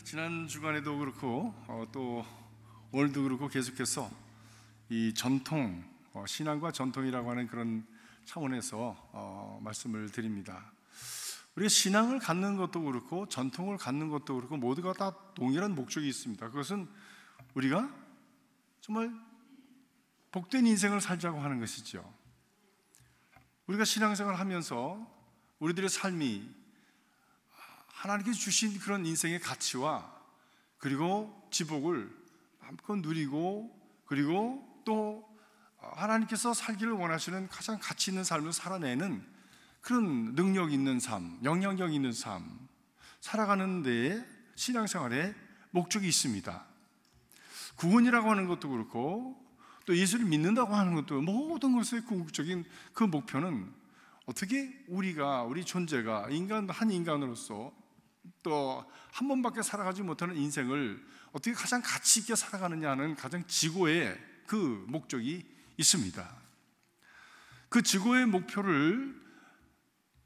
지난 주간에도 그렇고 또 오늘도 그렇고 계속해서 이 전통, 신앙과 전통이라고 하는 그런 차원에서 말씀을 드립니다. 우리가 신앙을 갖는 것도 그렇고 전통을 갖는 것도 그렇고 모두가 다 동일한 목적이 있습니다. 그것은 우리가 정말 복된 인생을 살자고 하는 것이죠. 우리가 신앙생활을 하면서 우리들의 삶이 하나님께서 주신 그런 인생의 가치와 그리고 지복을 마음껏 누리고, 그리고 또 하나님께서 살기를 원하시는 가장 가치 있는 삶을 살아내는 그런 능력 있는 삶, 영향력 있는 삶 살아가는 데에 신앙생활에 목적이 있습니다. 구원이라고 하는 것도 그렇고 또 예수를 믿는다고 하는 것도, 모든 것의 궁극적인 그 목표는 어떻게 우리 존재가 한 인간으로서 또 한 번밖에 살아가지 못하는 인생을 어떻게 가장 가치 있게 살아가느냐 하는 가장 지고의 그 목적이 있습니다. 그 지고의 목표를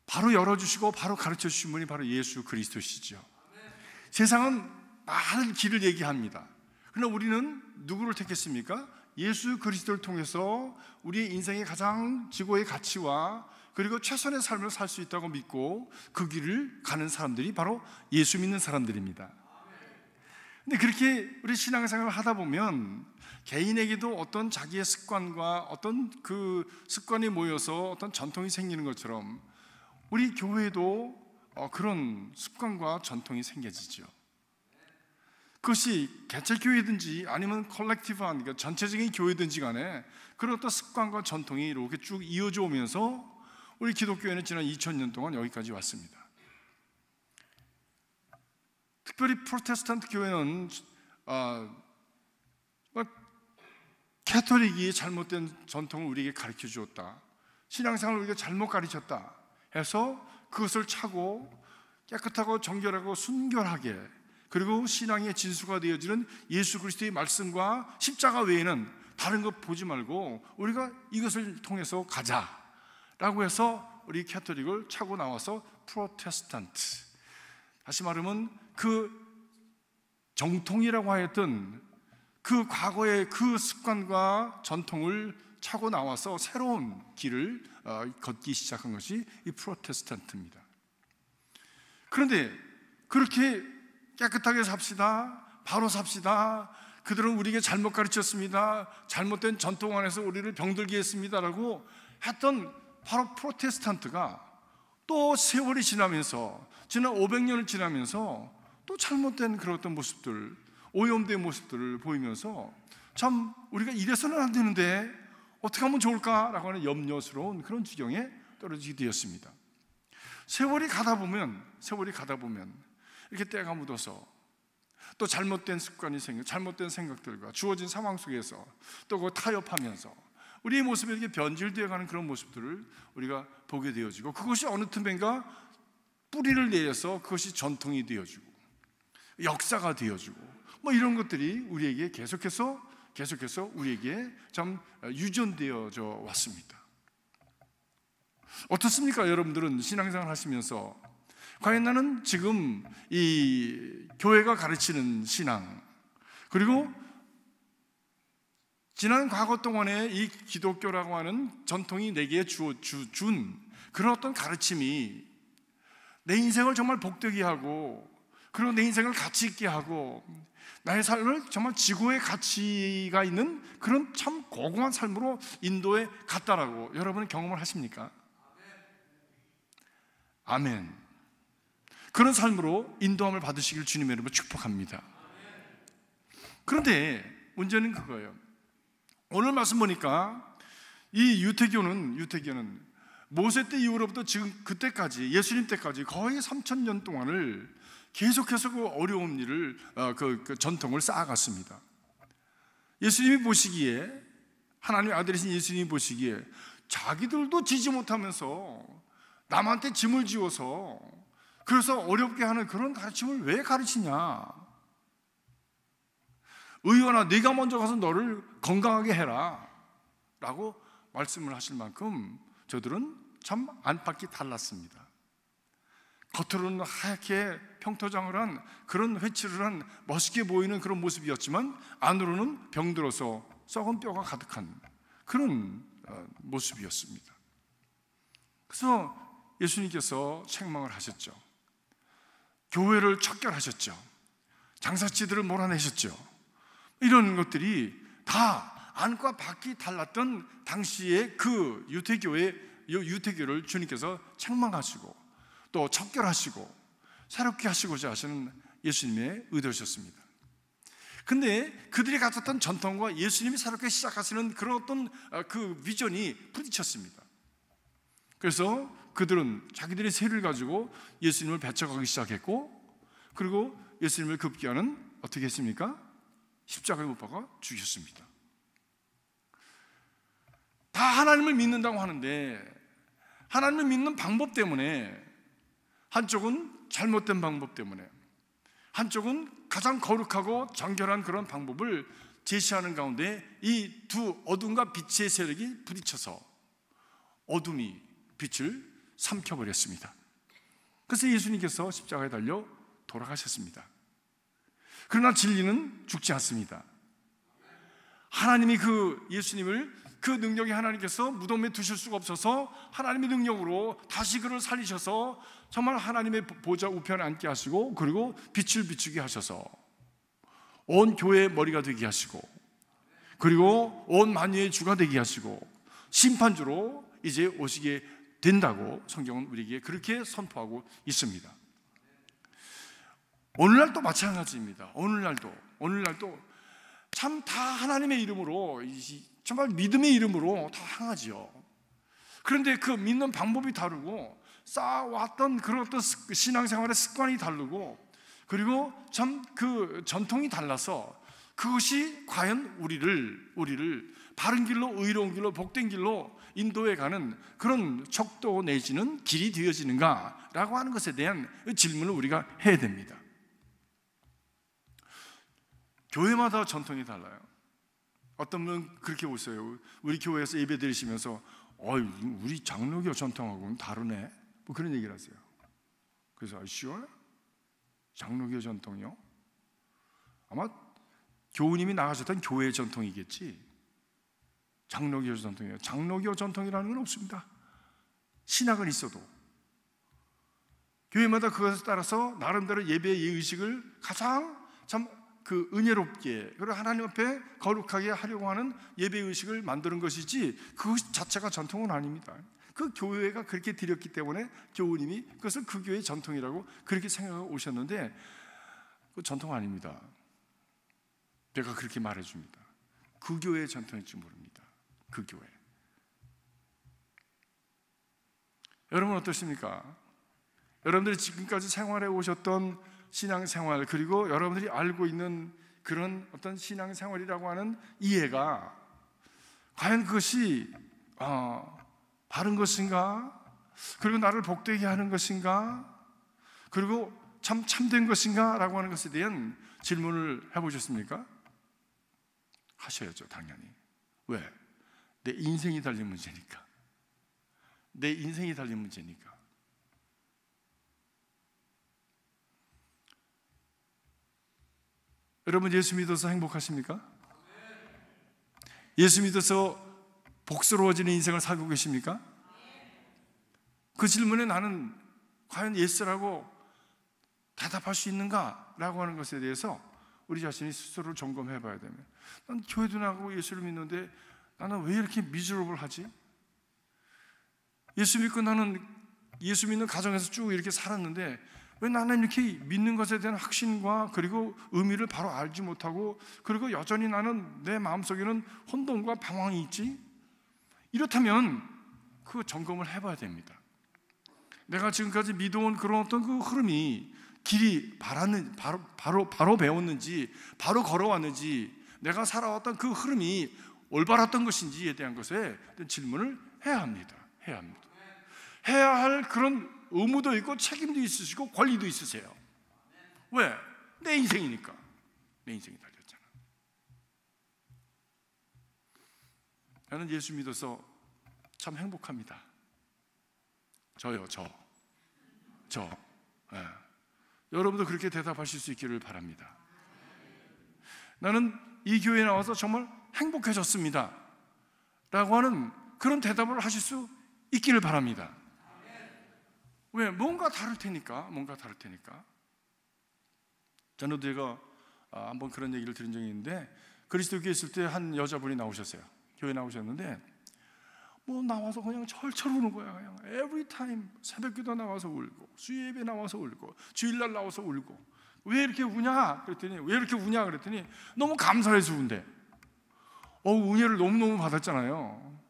바로 열어주시고 바로 가르쳐 주신 분이 바로 예수 그리스도시죠. 세상은 많은 길을 얘기합니다. 그러나 우리는 누구를 택했습니까? 예수 그리스도를 통해서 우리의 인생의 가장 지고의 가치와 그리고 최선의 삶을 살 수 있다고 믿고 그 길을 가는 사람들이 바로 예수 믿는 사람들입니다. 근데 그렇게 우리 신앙생활을 하다 보면 개인에게도 어떤 자기의 습관과 어떤 그 습관이 모여서 어떤 전통이 생기는 것처럼 우리 교회에도 그런 습관과 전통이 생겨지죠. 그것이 개척교회든지 아니면 컬렉티브한, 그러니까 전체적인 교회든지 간에 그런 어떤 습관과 전통이 이렇게 쭉 이어져 오면서 우리 기독교회는 지난 2000년 동안 여기까지 왔습니다. 특별히 프로테스탄트 교회는 캐톨릭이 잘못된 전통을 우리에게 가르쳐 주었다, 신앙생활을 우리가 잘못 가르쳤다 해서 그것을 차고 깨끗하고 정결하고 순결하게, 그리고 신앙의 진수가 되어지는 예수 그리스도의 말씀과 십자가 외에는 다른 것 보지 말고 우리가 이것을 통해서 가자라고 해서 우리 캐톨릭을 차고 나와서 프로테스탄트, 다시 말하면 그 정통이라고 하였던 그 과거의 그 습관과 전통을 차고 나와서 새로운 길을 걷기 시작한 것이 이 프로테스탄트입니다. 그런데 그렇게 깨끗하게 삽시다, 바로 삽시다, 그들은 우리에게 잘못 가르쳤습니다, 잘못된 전통 안에서 우리를 병들게 했습니다라고 했던 바로 프로테스탄트가 또 세월이 지나면서, 지난 500년을 지나면서 또 잘못된 그런 어떤 모습들, 오염된 모습들을 보이면서 참 우리가 이래서는 안 되는데 어떻게 하면 좋을까라고 하는 염려스러운 그런 지경에 떨어지게 되었습니다. 세월이 가다 보면 이렇게 때가 묻어서 또 잘못된 습관이 생겨, 잘못된 생각들과 주어진 상황 속에서 또 그거 타협하면서 우리의 모습이 이렇게 변질되어가는 그런 모습들을 우리가 보게 되어지고, 그것이 어느 틈엔가 뿌리를 내려서 그것이 전통이 되어지고 역사가 되어지고 이런 것들이 우리에게 계속해서 우리에게 참 유전되어져 왔습니다. 어떻습니까? 여러분들은 신앙생활 하시면서 과연 나는 지금 이 교회가 가르치는 신앙, 그리고 지난 과거 동안에 이 기독교라고 하는 전통이 내게 준 그런 어떤 가르침이 내 인생을 정말 복되게 하고, 그리고 내 인생을 가치 있게 하고, 나의 삶을 정말 지구의 가치가 있는 그런 참 고귀한 삶으로 인도해 갔다라고 여러분은 경험을 하십니까? 아멘. 그런 삶으로 인도함을 받으시길 주님의 이름으로 축복합니다. 그런데 문제는 그거예요. 오늘 말씀 보니까 이 유태교는 모세 때 이후로부터 지금 그때까지, 예수님 때까지 거의 3000년 동안을 계속해서 그 어려운 일을, 그 전통을 쌓아갔습니다. 예수님이 보시기에, 하나님의 아들이신 예수님이 보시기에 자기들도 지지 못하면서 남한테 짐을 지워서 그래서 어렵게 하는 그런 가르침을 왜 가르치냐, 의원아 네가 먼저 가서 너를 건강하게 해라 라고 말씀을 하실 만큼 저들은 참 안팎이 달랐습니다. 겉으로는 하얗게 평토장을 한 그런 회칠을 한 멋있게 보이는 그런 모습이었지만 안으로는 병들어서 썩은 뼈가 가득한 그런 모습이었습니다. 그래서 예수님께서 책망을 하셨죠. 교회를 척결하셨죠. 장사치들을 몰아내셨죠. 이런 것들이 다 안과 밖이 달랐던 당시의 그 유태교를 주님께서 책망하시고 또 척결하시고 새롭게 하시고자 하시는 예수님의 의도셨습니다. 근데 그들이 가졌던 전통과 예수님이 새롭게 시작하시는 그런 어떤 그 비전이 부딪혔습니다. 그래서 그들은 자기들의 세를 가지고 예수님을 배척하기 시작했고, 그리고 예수님을 급기야는 어떻게 했습니까? 십자가에 못 박아 죽였습니다. 다 하나님을 믿는다고 하는데 하나님을 믿는 방법 때문에, 한쪽은 잘못된 방법 때문에, 한쪽은 가장 거룩하고 정결한 그런 방법을 제시하는 가운데 이 두 어둠과 빛의 세력이 부딪혀서 어둠이 빛을 삼켜버렸습니다. 그래서 예수님께서 십자가에 달려 돌아가셨습니다. 그러나 진리는 죽지 않습니다. 하나님이 그 예수님을, 그 능력이 하나님께서 무덤에 두실 수가 없어서 하나님의 능력으로 다시 그를 살리셔서 정말 하나님의 보좌 우편에 앉게 하시고, 그리고 빛을 비추게 하셔서 온 교회의 머리가 되게 하시고, 그리고 온 만유의 주가 되게 하시고 심판주로 이제 오시게 된다고 성경은 우리에게 그렇게 선포하고 있습니다. 오늘날도 마찬가지입니다. 오늘날도 참 다 하나님의 이름으로, 정말 믿음의 이름으로 다 향하지요. 그런데 그 믿는 방법이 다르고 쌓아왔던 그런 어떤 신앙생활의 습관이 다르고, 그리고 참 그 전통이 달라서 그것이 과연 우리를 바른 길로, 의로운 길로, 복된 길로 인도해 가는 그런 척도 내지는 길이 되어지는가라고 하는 것에 대한 질문을 우리가 해야 됩니다. 교회마다 전통이 달라요. 어떤 분은 그렇게 보세요. 우리 교회에서 예배 드리시면서 우리 장로교 전통하고는 다르네, 뭐 그런 얘기를 하세요. 그래서 sure? 장로교 전통이요? 아마 교우님이 나가셨던 교회 전통이겠지. 장로교 전통이에요. 장로교 전통이라는 건 없습니다. 신학은 있어도 교회마다 그것에 따라서 나름대로 예배의 의식을 가장 참 그 은혜롭게, 그리고 하나님 앞에 거룩하게 하려고 하는 예배 의식을 만드는 것이지 그것 자체가 전통은 아닙니다. 그 교회가 그렇게 드렸기 때문에 교우님이 그것을 그 교회의 전통이라고 그렇게 생각하고 오셨는데, 그 전통 아닙니다. 제가 그렇게 말해줍니다. 그 교회의 전통일지 모릅니다. 그 교회. 여러분 어떠십니까? 여러분들이 지금까지 생활해 오셨던 신앙생활, 그리고 여러분들이 알고 있는 그런 어떤 신앙생활이라고 하는 이해가 과연 그것이 바른 것인가? 그리고 나를 복되게 하는 것인가? 그리고 참된 것인가? 라고 하는 것에 대한 질문을 해보셨습니까? 하셔야죠, 당연히. 왜? 내 인생이 달린 문제니까. 내 인생이 달린 문제니까. 여러분 예수 믿어서 행복하십니까? 예수 믿어서 복스러워지는 인생을 살고 계십니까? 그 질문에 나는 과연 예스라고 대답할 수 있는가? 라고 하는 것에 대해서 우리 자신이 스스로를 점검해 봐야 됩니다. 난 교회도 나가고 예수를 믿는데 나는 왜 이렇게 미저러블하지? 예수 믿고 나는 예수 믿는 가정에서 쭉 이렇게 살았는데 왜 나는 이렇게 믿는 것에 대한 확신과 그리고 의미를 바로 알지 못하고, 그리고 여전히 나는 내 마음속에는 혼돈과 방황이 있지? 이렇다면 그 점검을 해봐야 됩니다. 내가 지금까지 믿어온 그런 어떤 그 흐름이 길이 바로 배웠는지, 바로 걸어왔는지, 내가 살아왔던 그 흐름이 올바랐던 것인지에 대한 것에 질문을 해야 합니다. 해야 할 그런 의무도 있고 책임도 있으시고 권리도 있으세요. 왜? 내 인생이니까. 내 인생이 달렸잖아. 나는 예수 믿어서 참 행복합니다. 저요. 여러분도 그렇게 대답하실 수 있기를 바랍니다. 나는 이 교회에 나와서 정말 행복해졌습니다 라고 하는 그런 대답을 하실 수 있기를 바랍니다. 왜? 뭔가 다를 테니까. 저는 제가 한번 그런 얘기를 들은 적이 있는데, 그리스도교에 있을 때 한 여자분이 나오셨어요. 교회 나오셨는데 뭐 나와서 그냥 철철 우는 거야. 그냥 every time 새벽기도 나와서 울고, 수요예배 나와서 울고, 주일날 나와서 울고. 왜 이렇게 우냐? 그랬더니 너무 감사해서 운대. 은혜를 너무너무 받았잖아요.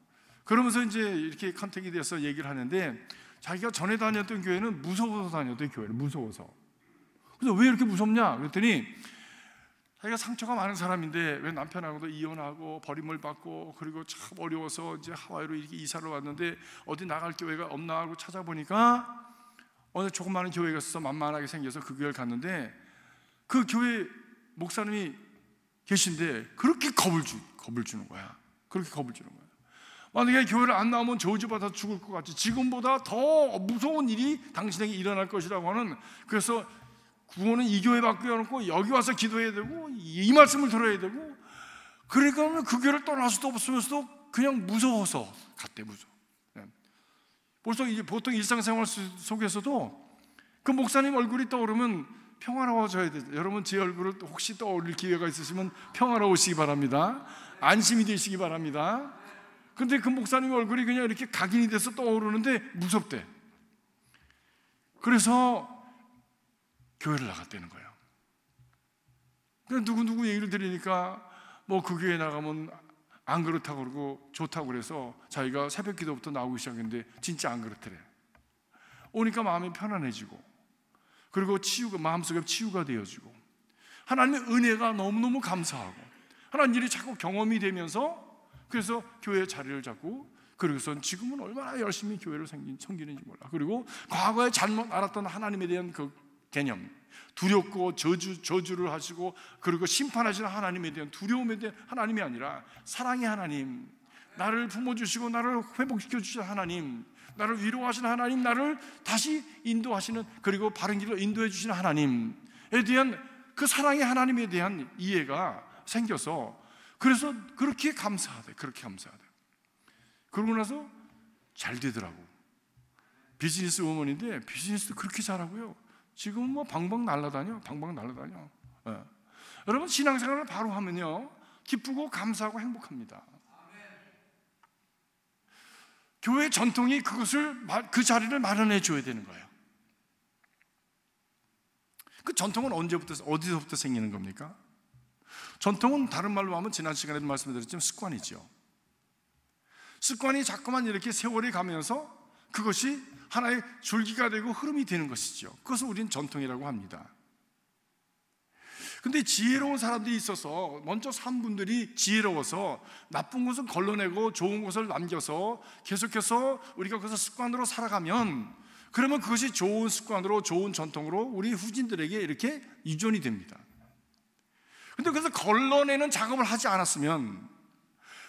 그러면서 이제 이렇게 컨택이 돼서 얘기를 하는데, 자기가 전에 다녔던 교회는 무서워서 다녔던 교회는 무서워서. 그래서 왜 이렇게 무섭냐? 그랬더니 자기가 상처가 많은 사람인데, 왜 남편하고도 이혼하고 버림을 받고, 그리고 참 어려워서 이제 하와이로 이렇게 이사를 왔는데 어디 나갈 교회가 없나 하고 찾아보니까 어느 조그마한 교회가 있어서 만만하게 생겨서 그 교회를 갔는데, 그 교회 목사님이 계신데 그렇게 겁을 주는 거야. 만약에 교회를 안 나오면 저주받아 죽을 것 같이, 지금보다 더 무서운 일이 당신에게 일어날 것이라고 하는, 그래서 구원은 이 교회 밖에 없고 여기 와서 기도해야 되고 이 말씀을 들어야 되고, 그러니까 그 교회를 떠날 수도 없으면서도 그냥 무서워서 갔대. 벌써 이제 보통 일상생활 속에서도 그 목사님 얼굴이 떠오르면 평화로워져야 돼요. 여러분, 제 얼굴을 혹시 떠올릴 기회가 있으시면 평화로우시기 바랍니다. 안심이 되시기 바랍니다. 근데 그 목사님 얼굴이 그냥 이렇게 각인이 돼서 떠오르는데 무섭대. 그래서 교회를 나갔다는 거예요. 누구 얘기를 들으니까 뭐 그 교회 나가면 안 그렇다고 그러고 좋다고 그래서 자기가 새벽 기도부터 나오기 시작했는데 진짜 안 그렇더래. 오니까 마음이 편안해지고, 그리고 마음속에 치유가 되어지고, 하나님의 은혜가 너무너무 감사하고, 하나님 일이 자꾸 경험이 되면서, 그래서 교회의 자리를 잡고, 그리고선 지금은 얼마나 열심히 교회를 섬기는지 몰라. 그리고 과거에 잘못 알았던 하나님에 대한 그 개념, 두렵고 저주를 하시고, 그리고 심판하시는 하나님에 대한 두려움에 대한 하나님이 아니라 사랑의 하나님, 나를 품어주시고 나를 회복시켜 주시는 하나님, 나를 위로하시는 하나님, 나를 다시 인도하시는, 그리고 바른 길로 인도해 주시는 하나님에 대한 그 사랑의 하나님에 대한 이해가 생겨서, 그래서 그렇게 감사하대. 그러고 나서 잘 되더라고. 비즈니스 우먼인데 비즈니스도 그렇게 잘하고요. 지금은 뭐 방방 날라다녀. 여러분, 신앙생활을 바로 하면요, 기쁘고 감사하고 행복합니다. 교회 전통이 그 자리를 마련해 줘야 되는 거예요. 그 전통은 어디서부터 생기는 겁니까? 전통은 다른 말로 하면 지난 시간에도 말씀드렸지만 습관이죠. 습관이 자꾸만 이렇게 세월이 가면서 그것이 하나의 줄기가 되고 흐름이 되는 것이죠. 그것을 우리는 전통이라고 합니다. 근데 지혜로운 사람들이 있어서, 먼저 산 분들이 지혜로워서 나쁜 것은 걸러내고 좋은 것을 남겨서 계속해서 우리가 그것을 습관으로 살아가면, 그러면 그것이 좋은 습관으로, 좋은 전통으로 우리 후진들에게 이렇게 유전이 됩니다. 근데 그래서 걸러내는 작업을 하지 않았으면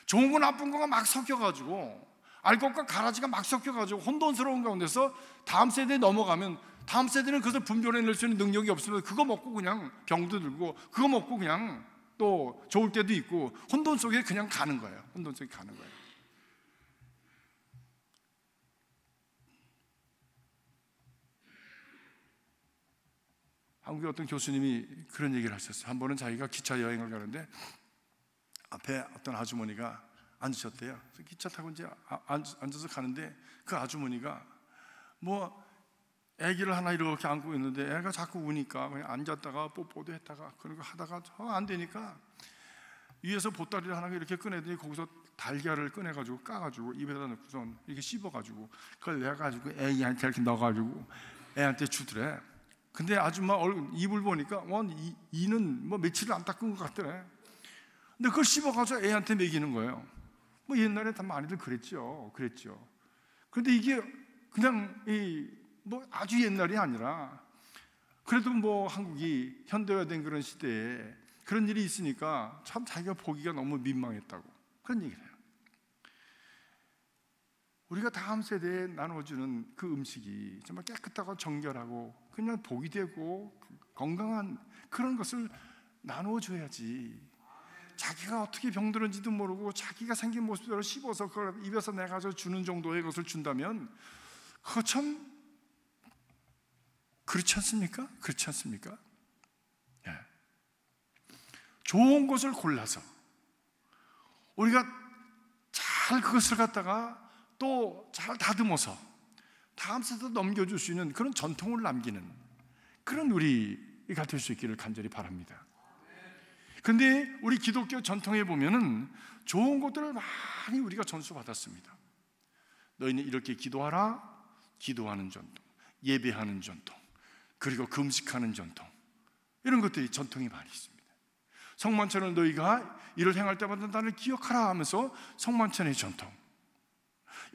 좋은 거 나쁜 거가 막 섞여가지고, 알 것과 가라지가 막 섞여가지고 혼돈스러운 가운데서 다음 세대에 넘어가면, 다음 세대는 그것을 분별해낼 수 있는 능력이 없으면 그거 먹고 그냥 병도 들고, 그거 먹고 그냥 또 좋을 때도 있고, 혼돈 속에 그냥 가는 거예요. 한국의 어떤 교수님이 그런 얘기를 하셨어요. 한 번은 자기가 기차 여행을 가는데 앞에 어떤 아주머니가 앉으셨대요. 그래서 기차 타고 이제 앉아서 가는데 그 아주머니가 뭐 아기를 하나 이렇게 안고 있는데 애가 자꾸 우니까 그냥 앉았다가 뽀뽀도 했다가, 그리고 하다가 안 되니까 위에서 보따리를 하나 이렇게 꺼내더니 거기서 달걀을 꺼내가지고 까가지고 입에다 넣고서 이렇게 씹어가지고 그걸 내가지고 애기한테 이렇게 넣어가지고 애한테 주더래. 근데 아줌마 입을 보니까 이는 뭐 며칠을 안 닦은 것 같더래. 근데 그걸 씹어가지고 애한테 먹이는 거예요. 뭐 옛날에 다 많이들 그랬죠. 그런데 이게 그냥 뭐 아주 옛날이 아니라, 그래도 뭐 한국이 현대화된 그런 시대에 그런 일이 있으니까 참 자기가 보기가 너무 민망했다고 그런 얘기를 해요. 우리가 다음 세대에 나눠주는 그 음식이 정말 깨끗하고 정결하고 그냥 복이 되고 건강한 그런 것을 나눠줘야지. 자기가 어떻게 병들었는지도 모르고 자기가 생긴 모습대로 씹어서 그걸 입에서 내가서 주는 정도의 것을 준다면 그거 참 그렇지 않습니까? 그렇지 않습니까? 네. 좋은 것을 골라서 우리가 잘 그것을 갖다가 또 잘 다듬어서 다음 세대 넘겨줄 수 있는 그런 전통을 남기는 그런 우리가 될 수 있기를 간절히 바랍니다. 근데 우리 기독교 전통에 보면은 좋은 것들을 많이 우리가 전수받았습니다. 너희는 이렇게 기도하라, 기도하는 전통, 예배하는 전통, 그리고 금식하는 전통, 이런 것들이 전통이 많이 있습니다. 성만찬을 너희가 이를 행할 때마다 나를 기억하라 하면서 성만찬의 전통,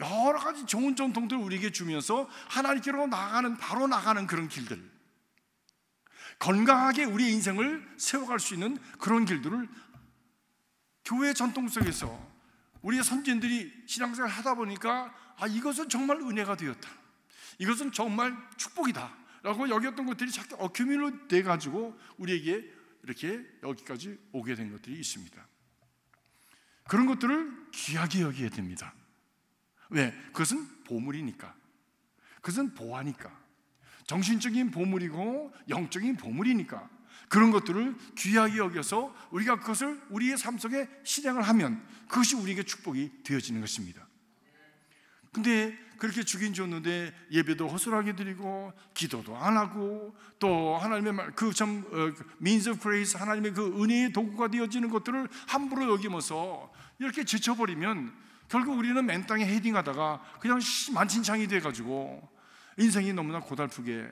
여러 가지 좋은 전통들을 우리에게 주면서 하나님께로 나가는, 바로 나가는 그런 길들, 건강하게 우리의 인생을 세워갈 수 있는 그런 길들을 교회 전통 속에서 우리의 선진들이 신앙생활을 하다 보니까 이것은 정말 은혜가 되었다, 이것은 정말 축복이다 라고 여겼던 것들이 자꾸 어큐뮬로 돼가지고 우리에게 이렇게 여기까지 오게 된 것들이 있습니다. 그런 것들을 귀하게 여겨야 됩니다. 왜? 그것은 보물이니까, 그것은 보화니까, 정신적인 보물이고 영적인 보물이니까 그런 것들을 귀하게 여겨서 우리가 그것을 우리의 삶 속에 실행을 하면 그것이 우리에게 축복이 되어지는 것입니다. 근데 그렇게 주긴 줬는데 예배도 허술하게 드리고 기도도 안 하고 또 하나님의 말, means of grace, 하나님의 그 은혜의 도구가 되어지는 것들을 함부로 여기면서 이렇게 지쳐버리면 결국 우리는 맨 땅에 헤딩하다가 그냥 만신창이 돼가지고 인생이 너무나 고달프게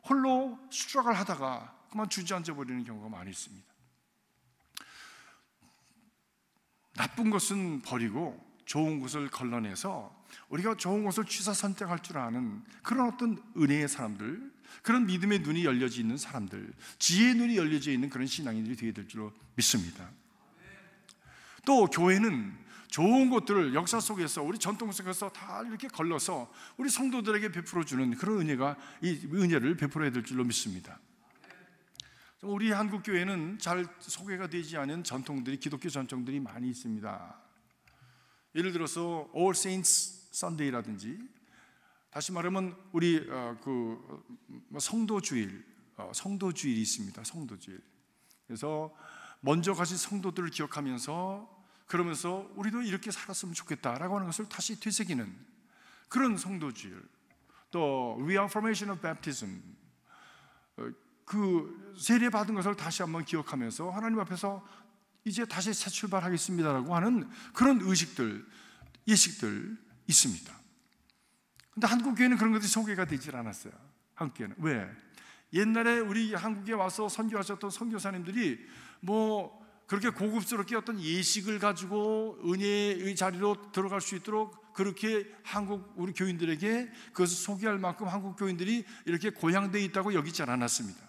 홀로 수락을 하다가 그만 주저앉아 버리는 경우가 많이 있습니다. 나쁜 것은 버리고 좋은 것을 걸러내서 우리가 좋은 것을 취사 선택할 줄 아는 그런 어떤 은혜의 사람들, 그런 믿음의 눈이 열려져 있는 사람들, 지혜의 눈이 열려져 있는 그런 신앙인들이 되어야 될 줄로 믿습니다. 또 교회는 좋은 것들을 역사 속에서 우리 전통 속에서 다 이렇게 걸러서 우리 성도들에게 베풀어주는 그런 이 은혜를 베풀어야 될 줄로 믿습니다. 우리 한국 교회는 잘 소개가 되지 않은 전통들이, 기독교 전통들이 많이 있습니다. 예를 들어서 All Saints Sunday라든지, 다시 말하면 우리 성도주일이 있습니다. 성도주일. 그래서 먼저 가신 성도들을 기억하면서 그러면서 우리도 이렇게 살았으면 좋겠다라고 하는 것을 다시 되새기는 그런 성도주일. 또 Reaffirmation of Baptism, 그 세례 받은 것을 다시 한번 기억하면서 하나님 앞에서 이제 다시 새 출발하겠습니다라고 하는 그런 의식들, 예식들 있습니다. 근데 한국 교회는 그런 것들이 소개가 되질 않았어요. 한국 교회는. 왜? 옛날에 우리 한국에 와서 선교하셨던 선교사님들이 그렇게 고급스럽게 어떤 예식을 가지고 은혜의 자리로 들어갈 수 있도록 그렇게 한국 우리 교인들에게 그것을 소개할 만큼 한국 교인들이 이렇게 고양되어 있다고 여기지 않았습니다.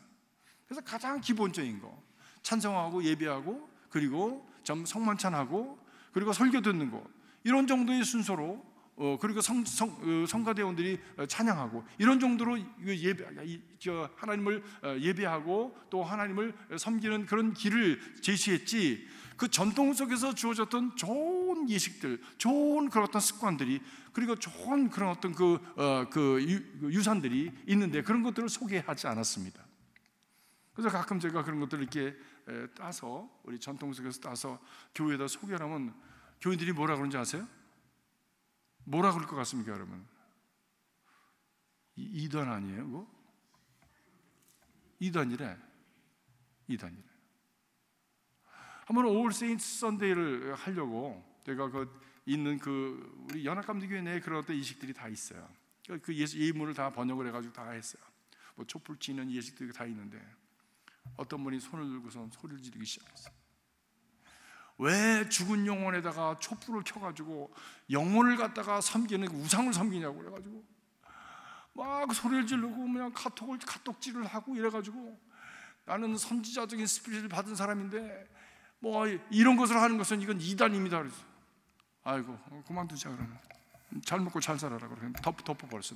그래서 가장 기본적인 거, 찬송하고 예배하고 그리고 성만찬하고 그리고 설교 듣는 거, 이런 정도의 순서로 그리고 성가대원들이 찬양하고 이런 정도로 하나님을 예배하고 또 하나님을 섬기는 그런 길을 제시했지, 그 전통 속에서 주어졌던 좋은 예식들, 좋은 그런 어떤 습관들이, 그리고 좋은 그런 어떤 유산들이 있는데 그런 것들을 소개하지 않았습니다. 그래서 가끔 제가 그런 것들을 이렇게 따서 우리 전통 속에서 따서 교회에다 소개하면 교인들이 뭐라 그러는지 아세요? 뭐라 그럴 것 같습니까, 여러분? 이단 아니에요, 그거? 이단이래. 한번 All Saints Sunday를 하려고 제가 있는 우리 연합감리교회 내에 그런 어떤 예식들이 다 있어요. 그 예문을 다 번역을 해가지고 다 했어요. 촛불 지는 예식들이 다 있는데 어떤 분이 손을 들고서 소리를 지르기 시작했어요. 왜 죽은 영혼에다가 촛불을 켜가지고 영혼을 갖다가 섬기는 우상을 섬기냐고 그래가지고 막 소리를 지르고 그냥 카톡질을 하고 이래가지고, 나는 선지자적인 스피릿을 받은 사람인데 이런 것을 하는 것은 이건 이단입니다. 그래서 아이고 그만두자 그러면. 잘 먹고 잘 살아라 그러면 덮어버렸어.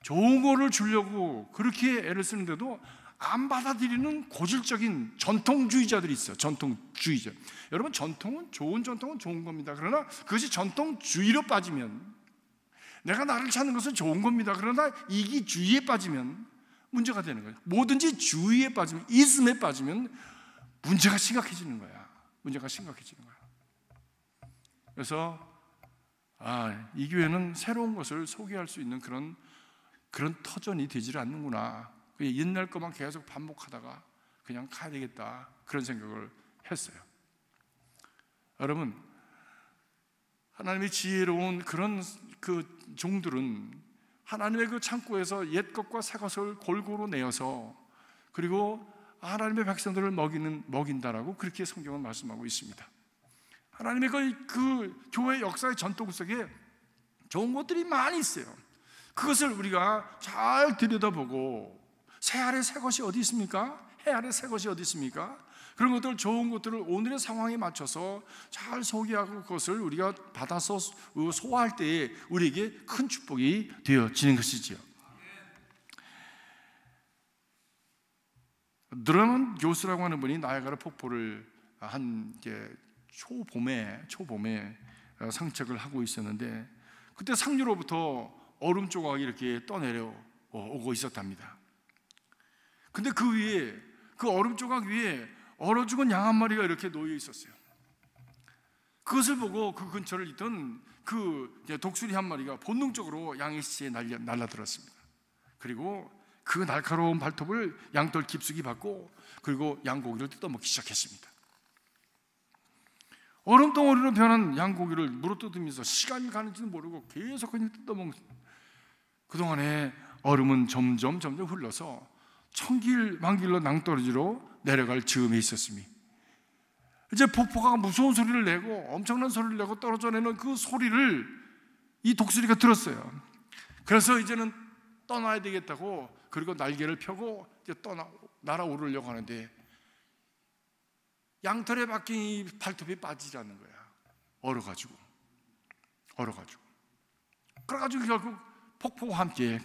좋은 거를 주려고 그렇게 애를 쓰는데도 안 받아들이는 고질적인 전통주의자들이 있어요. 전통주의자. 여러분, 좋은 전통은 좋은 겁니다. 그러나 그것이 전통주의로 빠지면, 내가 나를 찾는 것은 좋은 겁니다. 그러나 이기주의에 빠지면 문제가 되는 거예요. 뭐든지 주의에 빠지면, 이즘에 빠지면 문제가 심각해지는 거야. 문제가 심각해지는 거야. 그래서 이 교회는 새로운 것을 소개할 수 있는 그런 터전이 되질 않는구나. 옛날 것만 계속 반복하다가 그냥 가야 되겠다, 그런 생각을 했어요. 여러분, 하나님의 지혜로운 그런 그 종들은 하나님의 그 창고에서 옛 것과 새 것을 골고루 내어서, 그리고 하나님의 백성들을 먹인다라고 그렇게 성경은 말씀하고 있습니다. 하나님의 그 교회 역사의 전통 속에 좋은 것들이 많이 있어요. 그것을 우리가 잘 들여다보고, 새 아래 새 것이 어디 있습니까? 해 아래 새 것이 어디 있습니까? 그런 것들, 좋은 것들을 오늘의 상황에 맞춰서 잘 소개하고 그것을 우리가 받아서 소화할 때에 우리에게 큰 축복이 되어지는 것이지요. 드러먼 교수라고 하는 분이 나야가라 폭포를 한 초봄에 상책을 하고 있었는데, 그때 상류로부터 얼음 조각이 이렇게 떠내려 오고 있었답니다. 근데 그 얼음 조각 위에 얼어 죽은 양 한 마리가 이렇게 놓여 있었어요. 그것을 보고 그 근처를 있던 그 독수리 한 마리가 본능적으로 양의 시체에 날라들었습니다. 그리고 그 날카로운 발톱을 양털 깊숙이 받고, 그리고 양고기를 뜯어먹기 시작했습니다. 얼음 덩어리로 변한 양고기를 물어뜯으면서 시간이 가는지도 모르고 계속 그냥 뜯어먹는, 그동안에 얼음은 점점 흘러서 천길만길로 낭떠러지로 내려갈 즈음에 있었습니다. 이제 폭포가 무서운 소리를 내고, 엄청난 소리를 내고 떨어져내는 그 소리를 이 독수리가 들었어요. 그래서 이제는 떠나야 되겠다고, 그리고 날개를 펴고 이제 날아오르려고 하는데, 양털에 박힌 이 발톱이 빠지지 않는 거야. 얼어가지고. 그래가지고 결국 폭포와 함께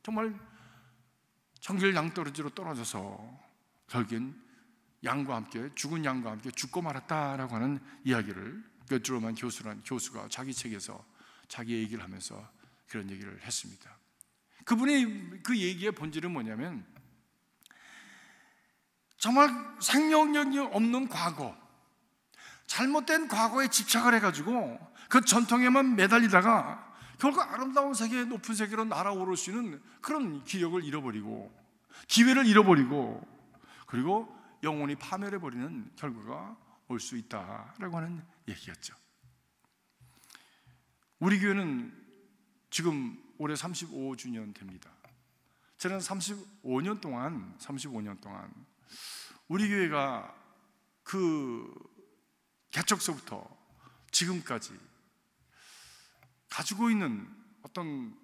정말 천길 양떨어지로 떨어져서 결국엔 죽은 양과 함께 죽고 말았다라고 하는 이야기를 드러먼 교수가 자기 책에서 자기 얘기를 하면서 그런 얘기를 했습니다. 그분이 그 얘기의 본질은 뭐냐면, 정말 생명력이 없는 과거, 잘못된 과거에 집착을 해가지고 그 전통에만 매달리다가 결국 아름다운 세계, 높은 세계로 날아오를 수 있는 그런 기력을 잃어버리고, 기회를 잃어버리고, 그리고 영혼이 파멸해버리는 결과가 올 수 있다라고 하는 얘기였죠. 우리 교회는 지금 올해 35주년 됩니다. 저는 35년 동안 우리 교회가 그 개척서부터 지금까지 가지고 있는 어떤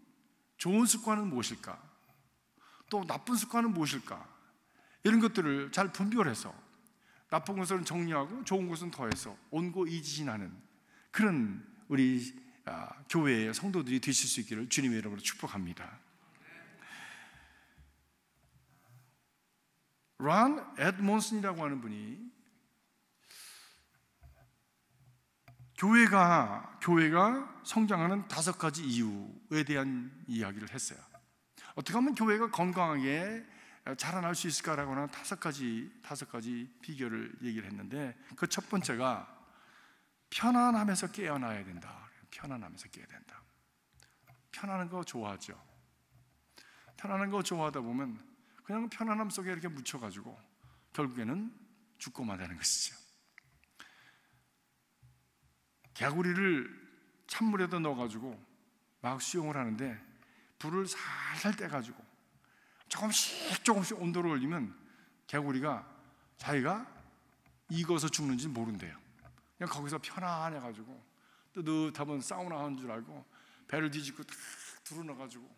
좋은 습관은 무엇일까, 또 나쁜 습관은 무엇일까, 이런 것들을 잘 분별해서 나쁜 것은 정리하고 좋은 것은 더해서 온고이지신하는 그런 우리 교회의 성도들이 되실 수 있기를 주님의 이름으로 축복합니다. 란 에드몬슨이라고 하는 분이 교회가 성장하는 5가지 이유에 대한 이야기를 했어요. 어떻게 하면 교회가 건강하게 자라날 수 있을까라고 하는 5가지 비결을 얘기를 했는데, 그 첫 번째가 편안함에서 깨어나야 된다. 편안함에서 깨어야 된다. 편안한 거 좋아하죠. 편안한 거 좋아하다 보면 그냥 편안함 속에 이렇게 묻혀가지고 결국에는 죽고 마다는 것이죠. 개구리를 찬물에다 넣어가지고 막 수영을 하는데, 불을 살살 떼가지고 조금씩 온도를 올리면 개구리가 자기가 익어서 죽는지 모른대요. 그냥 거기서 편안해가지고 뜨뜻하면 사우나 하는 줄 알고 배를 뒤집고 탁 들어넣어가지고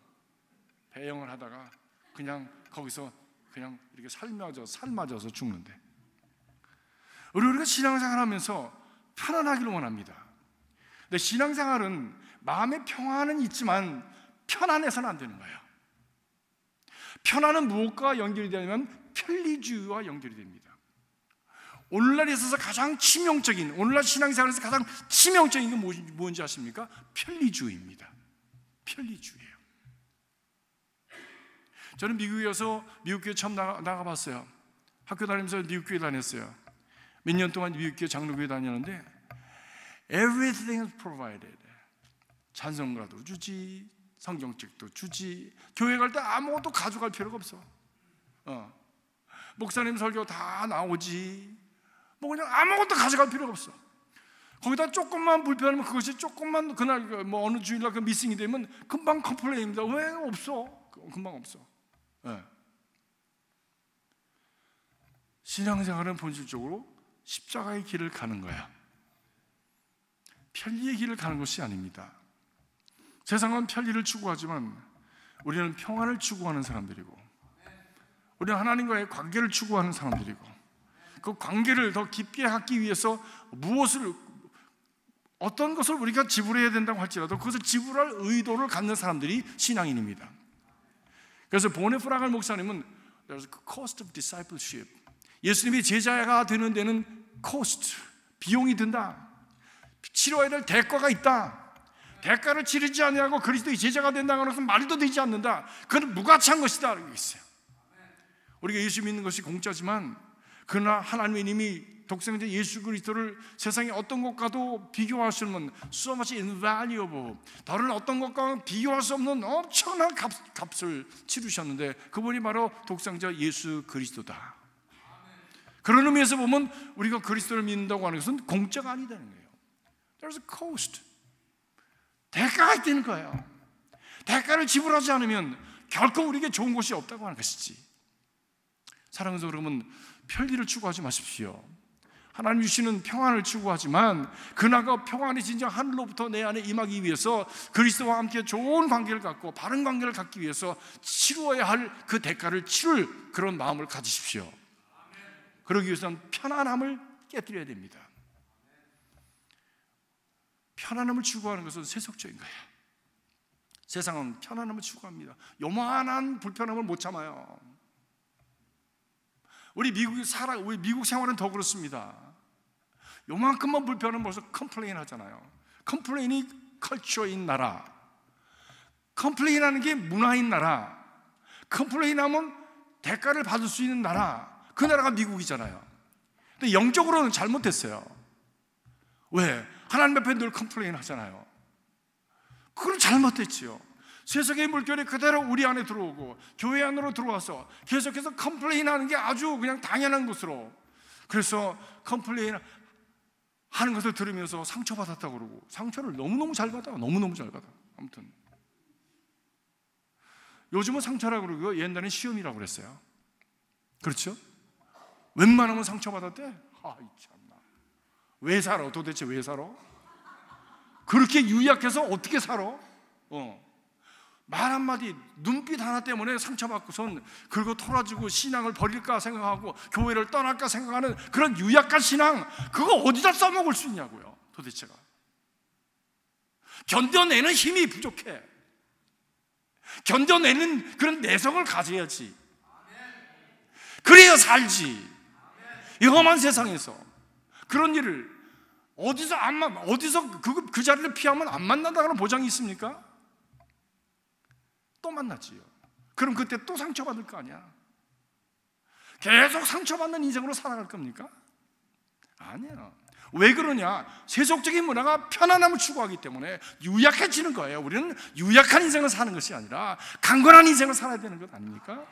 배영을 하다가 그냥 거기서 그냥 이렇게 삶아져서 죽는데, 우리가 신앙생활 하면서 편안하기를 원합니다. 근데 신앙생활은 마음의 평안은 있지만 편안해서는 안 되는 거예요. 편안은 무엇과 연결이 되냐면 편리주의와 연결이 됩니다. 오늘날에 있어서 가장 치명적인, 오늘날 신앙생활에서 가장 치명적인 게 뭔지 아십니까? 편리주의입니다. 편리주의예요. 저는 미국에서 미국교회 처음 나가봤어요. 학교 다니면서 미국교회 다녔어요. 몇 년 동안 미국교회 장로교회 다녔는데 Everything is provided. 찬송가도 주지, 성경책도 주지, 교회 갈 때 아무것도 가져갈 필요가 없어. 목사님 설교 다 나오지, 뭐 그냥 아무것도 가져갈 필요가 없어. 거기다 조금만 불편하면 그것이 조금만 그날 뭐 어느 주일날 그 미싱이 되면 금방 컴플레인입니다. 왜 없어? 금방 없어. 신앙생활은 본질적으로 십자가의 길을 가는 거야. 편리의 길을 가는 것이 아닙니다. 세상은 편리를 추구하지만 우리는 평안을 추구하는 사람들이고, 우리는 하나님과의 관계를 추구하는 사람들이고, 그 관계를 더 깊게 하기 위해서 어떤 것을 우리가 지불해야 된다고 할지라도 그것을 지불할 의도를 갖는 사람들이 신앙인입니다. 그래서 보네 프라갈 목사님은 There's a cost of discipleship. 예수님이 제자가 되는 데는 cost, 비용이 든다. 치러야 될 대가가 있다. 대가를 치르지 아니하고 그리스도의 제자가 된다는 것은 말도 되지 않는다. 그건 무가치한 것이다. 이렇게 있어요. 우리가 예수 믿는 것이 공짜지만 그러나 하나님의 이미 독생자 예수 그리스도를 세상의 어떤 것과도 비교할 수 없는 so much invaluable, 다른 어떤 것과 비교할 수 없는 엄청난 값을 치르셨는데 그분이 바로 독생자 예수 그리스도다. 그런 의미에서 보면 우리가 그리스도를 믿는다고 하는 것은 공짜가 아니다는 거예요. There's a cost. 대가가 있다는 거예요. 대가를 지불하지 않으면 결코 우리에게 좋은 것이 없다고 하는 것이지. 사랑하는 여러분, 편리를 추구하지 마십시오. 하나님 주시는 평안을 추구하지만 그나가 평안이 진정 하늘로부터 내 안에 임하기 위해서 그리스도와 함께 좋은 관계를 갖고 바른 관계를 갖기 위해서 치루어야 할 그 대가를 치를 그런 마음을 가지십시오. 그러기 위해서는 편안함을 깨뜨려야 됩니다. 편안함을 추구하는 것은 세속적인 거예요. 세상은 편안함을 추구합니다. 요만한 불편함을 못 참아요. 우리 미국 생활은 더 그렇습니다. 요만큼만 불편하면 벌써 컴플레인 하잖아요. 컴플레인이 컬처인 나라, 컴플레인하는 게 문화인 나라, 컴플레인하면 대가를 받을 수 있는 나라, 그 나라가 미국이잖아요. 근데 영적으로는 잘못됐어요. 왜? 하나님 앞에 늘 컴플레인 하잖아요. 그건 잘못됐지요. 세상의 물결이 그대로 우리 안에 들어오고 교회 안으로 들어와서 계속해서 컴플레인하는 게 아주 그냥 당연한 것으로, 그래서 컴플레인 하는 것을 들으면서 상처받았다고 그러고, 상처를 너무너무 잘 받아. 너무너무 잘 받아. 아무튼 요즘은 상처라고 그러고요, 옛날엔 시험이라고 그랬어요. 그렇죠? 웬만하면 상처받았대? 참나. 왜 살아? 도대체 왜 살아? 그렇게 유약해서 어떻게 살아? 말 한마디, 눈빛 하나 때문에 상처받고선 그리고 토라지고 신앙을 버릴까 생각하고 교회를 떠날까 생각하는 그런 유약한 신앙, 그거 어디다 써먹을 수 있냐고요, 도대체가. 견뎌내는 힘이 부족해. 견뎌내는 그런 내성을 가져야지. 그래야 살지. 이 험한 세상에서 그런 일을 어디서 그 자리를 피하면 안 만난다는 보장이 있습니까? 또 만나지요. 그럼 그때 또 상처받을 거 아니야. 계속 상처받는 인생으로 살아갈 겁니까? 아니야. 왜 그러냐? 세속적인 문화가 편안함을 추구하기 때문에 유약해지는 거예요. 우리는 유약한 인생을 사는 것이 아니라 강건한 인생을 살아야 되는 것 아닙니까?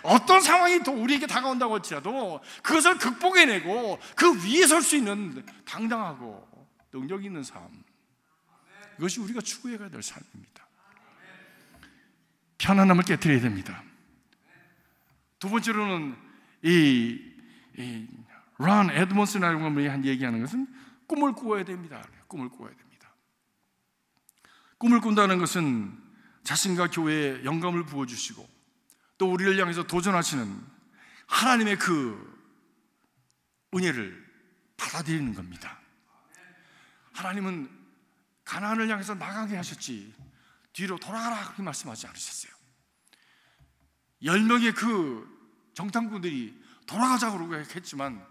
어떤 상황이 또 우리에게 다가온다고 할지라도 그것을 극복해내고 그 위에 설 수 있는 당당하고 능력 있는 삶, 이것이 우리가 추구해야 될 삶입니다. 편안함을 깨뜨려야 됩니다. 두 번째로는 런 에드먼스라는 분이 얘기하는 것은 꿈을 꾸어야 됩니다. 꿈을 꾸어야 됩니다. 꿈을 꾼다는 것은 자신과 교회에 영감을 부어주시고 또 우리를 향해서 도전하시는 하나님의 그 은혜를 받아들이는 겁니다. 하나님은 가나안을 향해서 나가게 하셨지 뒤로 돌아가라 그렇게 말씀하지 않으셨어요. 10명의 그 정탐꾼들이 돌아가자고 했지만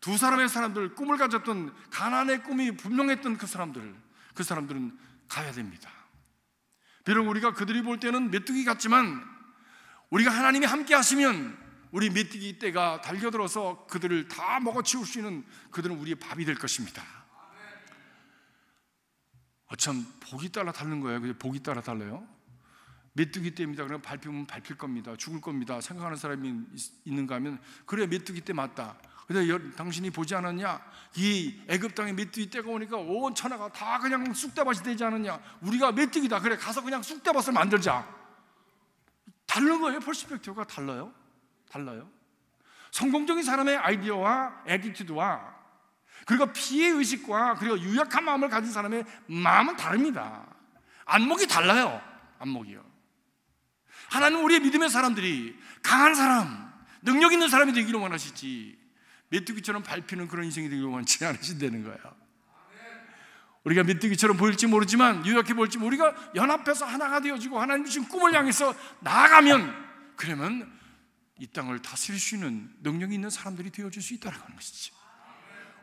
두 사람들, 꿈을 가졌던 가나안의 꿈이 분명했던 그 사람들은 가야 됩니다. 비록 우리가 그들이 볼 때는 메뚜기 같지만 우리가 하나님이 함께 하시면 우리 메뚜기 떼가 달겨들어서 그들을 다 먹어치울 수 있는, 그들은 우리의 밥이 될 것입니다. 참 복이 따라 다른 거예요. 복이 따라 달라요. 메뚜기 떼입니다. 그러면 밟히면 밟힐 겁니다. 죽을 겁니다. 생각하는 사람이 있는가 하면 그래 메뚜기 떼 맞다. 근데 당신이 보지 않았냐? 이 애굽 땅에 메뚜기 떼가 오니까 온 천하가 다 그냥 쑥대밭이 되지 않았냐? 우리가 메뚜기다. 그래 가서 그냥 쑥대밭을 만들자. 다른 거예요. 퍼스펙티브가 달라요. 성공적인 사람의 아이디어와 애티튜드와 그리고 피해의식과 그리고 유약한 마음을 가진 사람의 마음은 다릅니다. 안목이 달라요. 안목이요. 하나님은 우리의 믿음의 사람들이 강한 사람, 능력 있는 사람이 되기를 원하시지 메뚜기처럼 밟히는 그런 인생이 되기를 원하지 않으신다는 거예요. 우리가 메뚜기처럼 보일지 모르지만 유약해 보일지 우리가 연합해서 하나가 되어지고 하나님 주신 꿈을 향해서 나아가면 그러면 이 땅을 다스릴 수 있는 능력이 있는 사람들이 되어줄 수 있다는 것이지.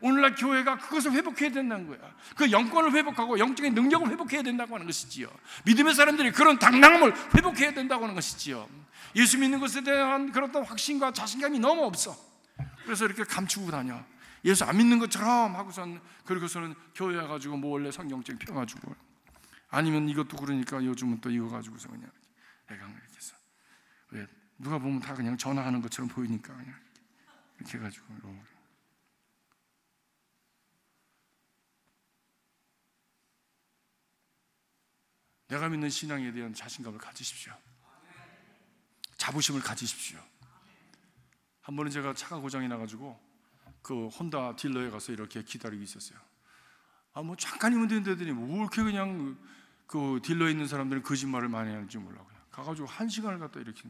오늘날 교회가 그것을 회복해야 된다는 거야. 그 영권을 회복하고 영적인 능력을 회복해야 된다고 하는 것이지요. 믿음의 사람들이 그런 당당함을 회복해야 된다고 하는 것이지요. 예수 믿는 것에 대한 그런 확신과 자신감이 너무 없어. 그래서 이렇게 감추고 다녀. 예수 안 믿는 것처럼 하고선 그러고서는 교회 와가지고 뭐 원래 성경책 펴가지고 아니면 이것도 그러니까 요즘은 또 이거 가지고서 그냥 애강 이렇게 해서 왜 누가 보면 다 그냥 전화하는 것처럼 보이니까 그냥 이렇게 해가지고 내가 믿는 신앙에 대한 자신감을 가지십시오. 자부심을 가지십시오. 한 번은 제가 차가 고장이 나가지고 그 혼다 딜러에 가서 이렇게 기다리고 있었어요. 뭐 잠깐이면 된다더니 뭐 이렇게 그냥 그 딜러에 있는 사람들은 거짓말을 많이 하는지 몰라. 그냥 가가지고 1시간을 갖다 이렇게.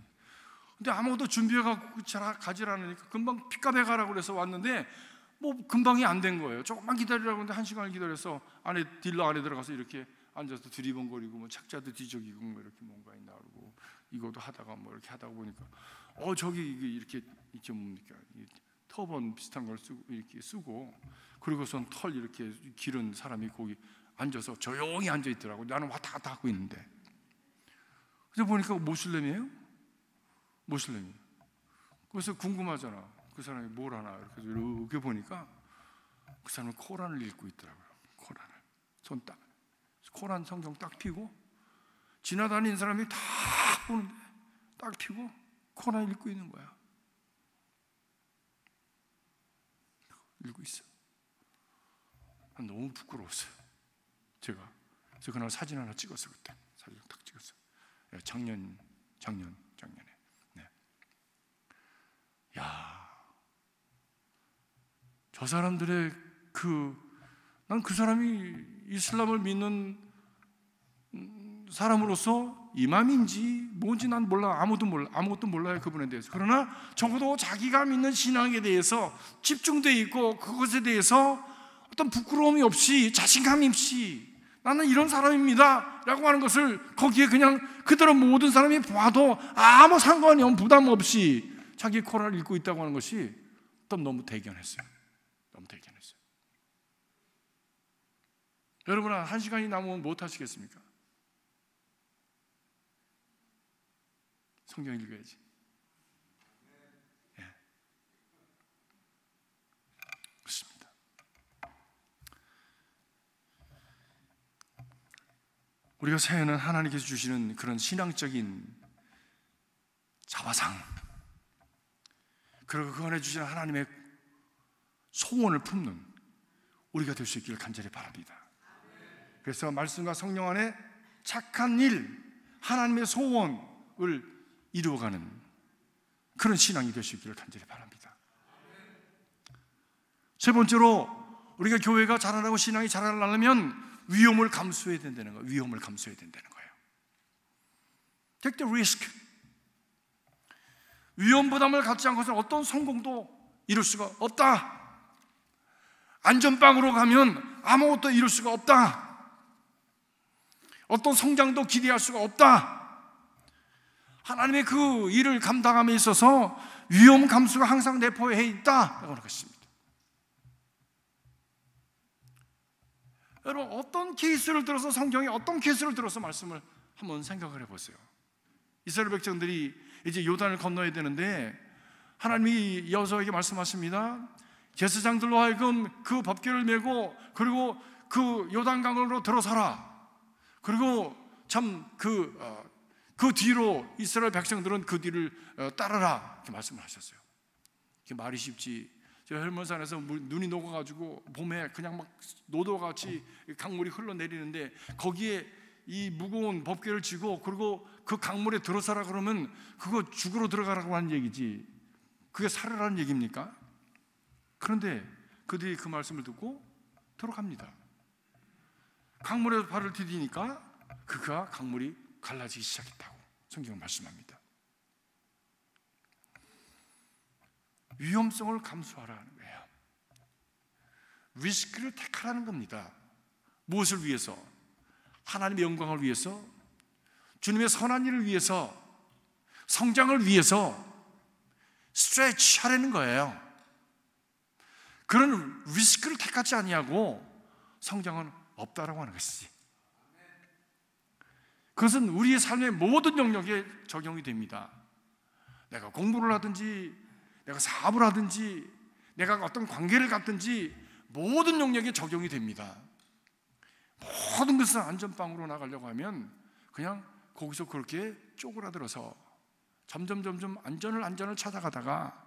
근데 아무것도 준비해갖고 가지 않으니까 금방 픽업해 가라고 그래서 왔는데 뭐 금방이 안 된 거예요. 조금만 기다리라고 했는데 1시간을 기다려서 딜러 안에 들어가서 이렇게 앉아서 두리번거리고 뭐 책자도 뒤적이고 뭐 이렇게 뭔가 있나 그러고 이것도 하다가 뭐 이렇게 하다 보니까 저기 이렇게 뭡니까 터번 비슷한 걸 쓰고 그리고선 털 이렇게 기른 사람이 거기 앉아서 조용히 앉아 있더라고. 나는 왔다 갔다 하고 있는데 그래서 보니까 모슬렘이에요. 그래서 궁금하잖아. 그 사람이 뭘 하나 이렇게 보니까 그 사람은 코란을 읽고 있더라고요. 코란을 코란 성경 딱 펴고 지나다니는 사람이 다 보는데 딱 펴고 코란 읽고 있는 거야. 읽고 있어. 너무 부끄러웠어요. 제가 그래서 그날 사진 하나 찍었어. 그때 사진 딱 찍었어. 작년에. 네. 야, 저 사람들의 난 그 사람이 이슬람을 믿는 사람으로서 이맘인지 뭔지 난 몰라. 아무것도 몰라요 그분에 대해서. 그러나 적어도 자기가 믿는 신앙에 대해서 집중되어 있고 그것에 대해서 어떤 부끄러움이 없이 자신감이 없이 나는 이런 사람입니다 라고 하는 것을 거기에 그냥 그대로 모든 사람이 봐도 아무 상관이 없는 부담 없이 자기 코란을 읽고 있다고 하는 것이 너무 대견했어요. 여러분 1시간이 남으면 못 하시겠습니까? 성경 읽어야지. 그렇습니다. 우리가 새해는 하나님께서 주시는 그런 신앙적인 자화상 그리고 그 안에 주시는 하나님의 소원을 품는 우리가 될 수 있기를 간절히 바랍니다. 그래서 말씀과 성령 안에 착한 일, 하나님의 소원을 이루어가는 그런 신앙이 될 수 있기를 간절히 바랍니다. 세 번째로 우리가 교회가 자라나고 신앙이 자라나려면 위험을 감수해야 된다는 거예요. Take the risk. 위험 부담을 갖지 않고서는 어떤 성공도 이룰 수가 없다. 안전빵으로 가면 아무것도 이룰 수가 없다. 어떤 성장도 기대할 수가 없다. 하나님의 그 일을 감당함에 있어서 위험 감수가 항상 내포해 있다라고 하는 것입니다. 여러분, 어떤 케이스를 들어서 성경에 어떤 케이스를 들어서 말씀을 한번 생각을 해보세요. 이스라엘 백성들이 이제 요단을 건너야 되는데 하나님이 여호수아에게 말씀하십니다. 제사장들로 하여금 그 법궤를 메고 그리고 그 요단강으로 들어서라. 그리고 참 그 뒤로 이스라엘 백성들은 그 뒤를 따르라, 이렇게 말씀을 하셨어요. 이게 말이 쉽지. 저 헬몬산에서 눈이 녹아가지고 봄에 그냥 막 노도같이 강물이 흘러내리는데 거기에 이 무거운 법궤를 쥐고 그리고 그 강물에 들어서라 그러면 그거 죽으러 들어가라고 하는 얘기지, 그게 살으라는 얘기입니까? 그런데 그들이 그 말씀을 듣고 들어갑니다. 강물에 발을 디디니까 그가 강물이 갈라지기 시작했다고 성경은 말씀합니다. 위험성을 감수하라는 거예요. 리스크를 택하라는 겁니다. 무엇을 위해서? 하나님의 영광을 위해서, 주님의 선한 일을 위해서, 성장을 위해서 스트레치 하라는 거예요. 그런 리스크를 택하지 아니하고 성장은 없다라고 하는 것이지. 그것은 우리의 삶의 모든 영역에 적용이 됩니다. 내가 공부를 하든지 내가 사업을 하든지 내가 어떤 관계를 갖든지 모든 영역에 적용이 됩니다. 모든 것을 안전빵으로 나가려고 하면 그냥 거기서 그렇게 쪼그라들어서 점점 안전을 찾아가다가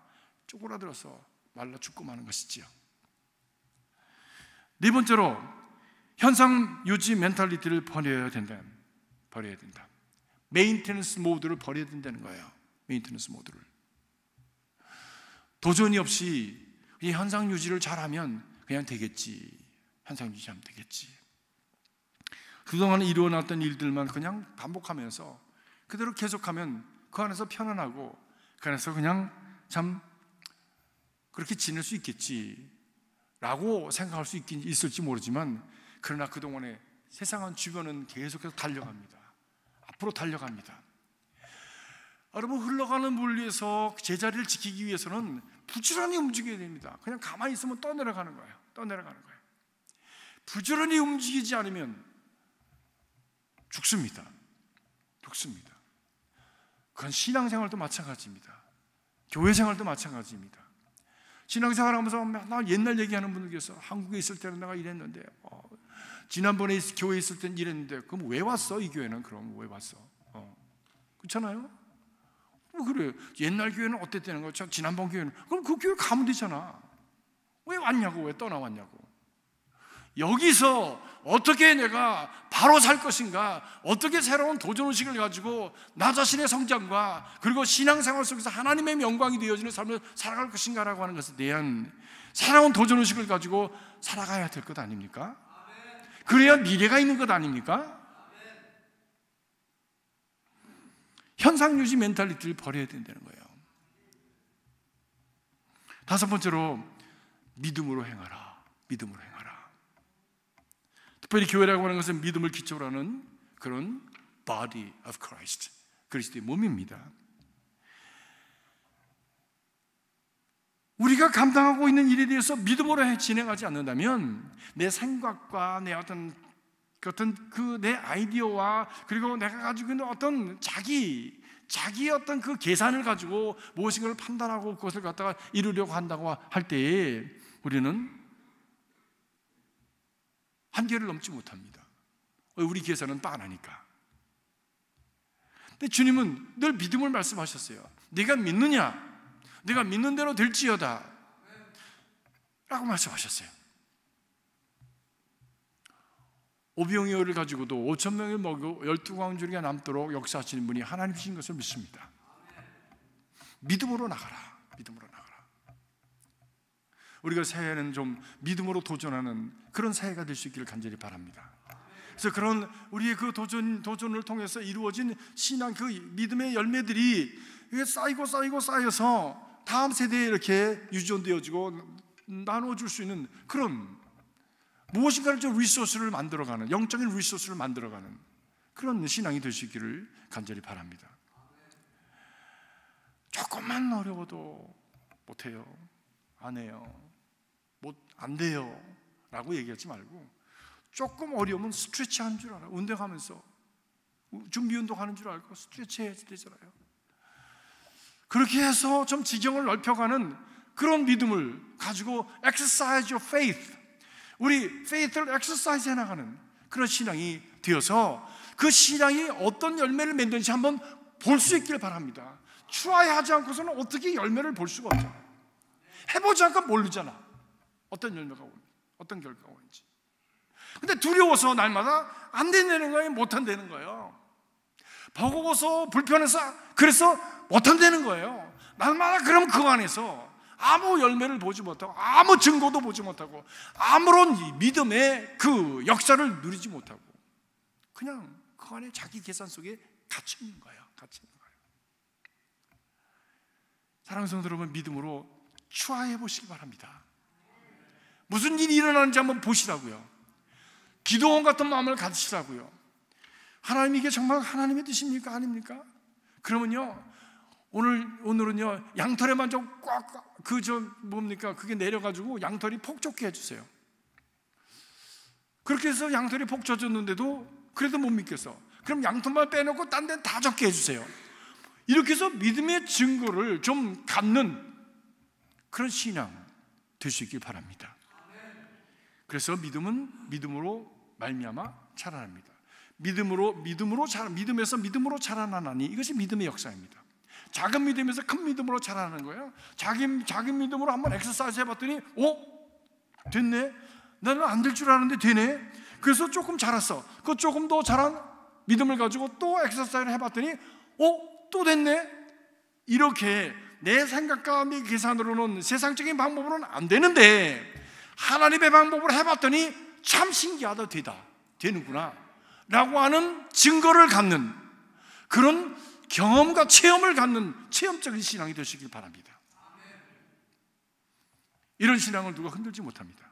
쪼그라들어서 말라 죽고 마는 것이지요. 네 번째로 현상 유지 멘탈리티를 버려야 된다. 메인테넌스 모드를 버려야 된다는 거예요. 메인테넌스 모드를. 도전이 없이 이 현상 유지를 잘하면 그냥 되겠지. 현상 유지하면 되겠지. 그동안 이루어놨던 일들만 그냥 반복하면서 그대로 계속하면 그 안에서 편안하고 그 안에서 그냥 참 그렇게 지낼 수 있겠지 라고 생각할 수 있을지 모르지만, 그러나 그동안에 세상은 주변은 계속해서 달려갑니다. 앞으로 달려갑니다. 여러분, 흘러가는 물 위에서 제자리를 지키기 위해서는 부지런히 움직여야 됩니다. 그냥 가만히 있으면 떠내려가는 거예요. 부지런히 움직이지 않으면 죽습니다. 그건 신앙생활도 마찬가지입니다. 교회생활도 마찬가지입니다. 신앙생활하면서 나 옛날 얘기하는 분들 계셔. 한국에 있을 때는 내가 이랬는데, 지난번에 교회에 있을 때는 이랬는데, 그럼 왜 왔어? 이 교회는 그럼 왜 왔어? 그렇잖아요? 그래, 옛날 교회는 어땠다는 거죠? 지난번 교회는. 그럼 그 교회 가면 되잖아. 왜 왔냐고, 왜 떠나왔냐고. 여기서 어떻게 내가 바로 살 것인가, 어떻게 새로운 도전의식을 가지고 나 자신의 성장과 그리고 신앙생활 속에서 하나님의 영광이 되어지는 삶을 살아갈 것인가라고 하는 것에 대한 새로운 도전의식을 가지고 살아가야 될 것 아닙니까? 그래야 미래가 있는 것 아닙니까? 현상유지 멘탈리티를 버려야 된다는 거예요. 다섯 번째로 믿음으로 행하라. 특별히 교회라고 하는 것은 믿음을 기초로 하는 그런 body of Christ, 그리스도의 몸입니다. 우리가 감당하고 있는 일에 대해서 믿음으로 진행하지 않는다면 내 생각과 내 어떤 내 아이디어와 그리고 내가 가지고 있는 어떤 자기의 어떤 그 계산을 가지고 무엇인가를 판단하고 그것을 갖다가 이루려고 한다고 할 때에 우리는 한계를 넘지 못합니다. 우리 계산은 빤하니까. 근데 주님은 늘 믿음을 말씀하셨어요. 네가 믿느냐? 네가 믿는 대로 될지어다 라고 말씀하셨어요. 오병이어를 가지고도 5,000명을 먹이고 12광주리가 남도록 역사하시는 분이 하나님이신 것을 믿습니다. 믿음으로 나가라. 우리가 새해에는 좀 믿음으로 도전하는 그런 새해가 될 수 있기를 간절히 바랍니다. 그래서 그런 우리의 그 도전을 통해서 이루어진 신앙, 그 믿음의 열매들이 쌓여서 다음 세대에 이렇게 유전되어지고 나눠줄 수 있는 그런 무엇인가를 좀 리소스를 만들어가는, 영적인 리소스를 만들어가는 그런 신앙이 될 수 있기를 간절히 바랍니다. 조금만 어려워도 못해요, 안 해요, 안 돼요 라고 얘기하지 말고, 조금 어려우면 스트레치 하는 줄 알아요. 운동하면서 준비 운동하는 줄 알고 스트레치 해야 되잖아요. 그렇게 해서 좀 지경을 넓혀가는 그런 믿음을 가지고 exercise your faith, 우리 faith를 exercise 해나가는 그런 신앙이 되어서 그 신앙이 어떤 열매를 맺는지 한번 볼 수 있기를 바랍니다. 트라이하지 않고서는 어떻게 열매를 볼 수가 없잖아요. 해보지 않고 모르잖아, 어떤 열매가 오는지, 어떤 결과가 오는지. 근데 두려워서 날마다 안 된다는 거예요, 못 한다는 거예요. 버거워서 불편해서 그래서 못 한다는 거예요. 날마다 그럼 그 안에서 아무 열매를 보지 못하고 아무 증거도 보지 못하고 아무런 믿음의 그 역사를 누리지 못하고 그냥 그 안에 자기 계산 속에 갇혀 있는 거예요. 갇혀 있는 거예요. 사랑하는 성도 여러분, 믿음으로 추하해 보시기 바랍니다. 무슨 일이 일어나는지 한번 보시라고요. 기도원 같은 마음을 가지시라고요. 하나님, 이게 정말 하나님의 뜻입니까? 아닙니까? 그러면요, 오늘은요, 양털에만 좀 꽉, 그게 내려가지고 양털이 폭좁게 해주세요. 그렇게 해서 양털이 폭젖었는데도 그래도 못 믿겠어. 그럼 양털만 빼놓고 딴 데는 다 적게 해주세요. 이렇게 해서 믿음의 증거를 좀 갖는 그런 신앙 될 수 있길 바랍니다. 그래서 믿음은 믿음으로 말미암아 자라납니다. 믿음에서 믿음으로 자라나니, 이것이 믿음의 역사입니다. 작은 믿음에서 큰 믿음으로 자라는 거예요. 작은 믿음으로 한번 엑서사이즈 해봤더니 됐네. 나는 안 될 줄 알았는데 되네. 그래서 조금 자랐어. 그 조금 더 자란 믿음을 가지고 또 엑서사이즈를 해봤더니 또 됐네. 이렇게 내 생각과 내 계산으로는, 세상적인 방법으로는 안 되는데 하나님의 방법으로 해봤더니 참 신기하다, 되는구나 라고 하는 증거를 갖는 그런 경험과 체험을 갖는 체험적인 신앙이 되시길 바랍니다. 이런 신앙을 누가 흔들지 못합니다.